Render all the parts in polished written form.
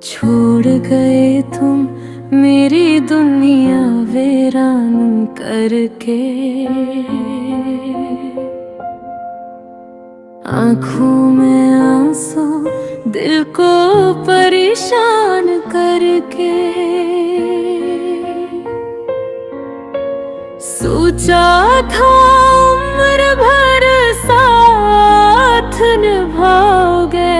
छोड़ गए तुम मेरी दुनिया वीरान करके। आँखों में आंसू दिल को परेशान करके। सोचा था उम्र भर साथ निभाओगे,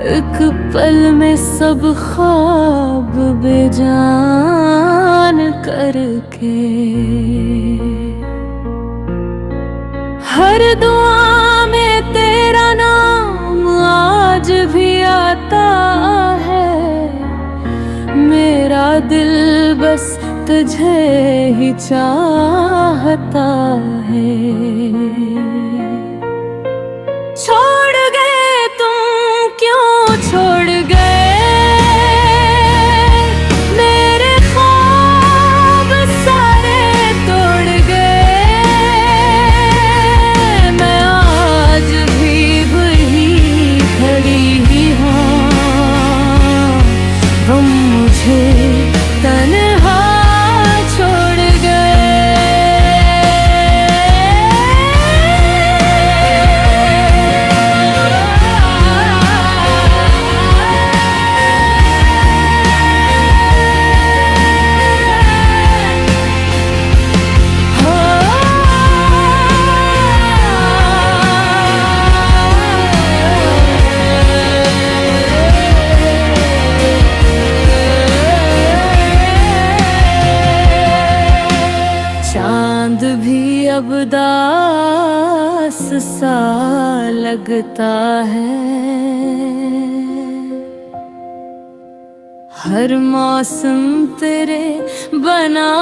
एक पल में सब ख्वाब बेजान करके। हर दुआ में तेरा नाम आज भी आता है, मेरा दिल बस तुझे ही चाहता है। छोड़ गए तुम क्यों छोड़ गए, मेरे ख्वाब सारे तोड़ गए। मैं आज भी वही खड़ी ही हूँ, तुम मुझे तन्हा छोड़ गए। चांद भी अब दास सा लगता है, हर मौसम तेरे बना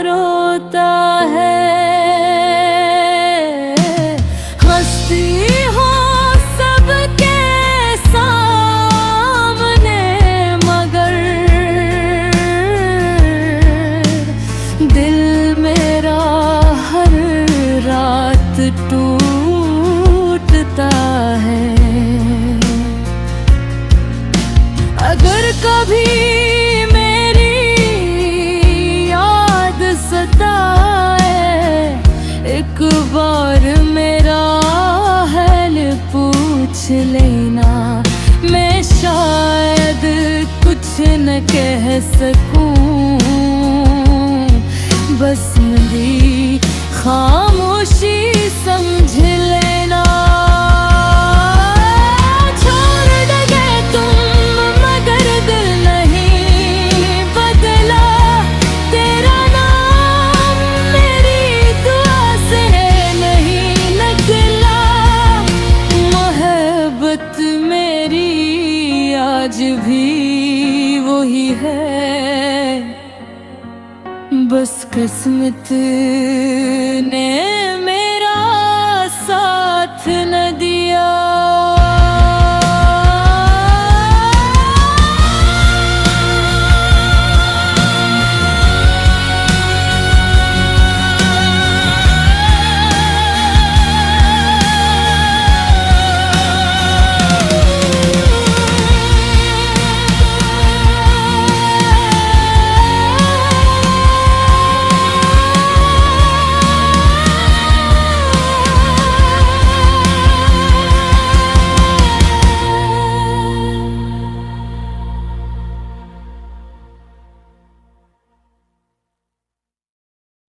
रोता है। हंसती हो सबके सामने मगर दिल मेरा हर रात टूटता है। अगर कभी मेरी याद सताए, एक बार मेरा हाल पूछ लेना, मैं शायद कुछ न कह सकूं, बस मेरी खामोशी समझ लेना। छोड़ गए तुम मगर दिल नहीं बदला, तेरा नाम मेरी दुआ से नहीं निकला। मोहब्बत मेरी आज भी वही है, बस किस्मत ने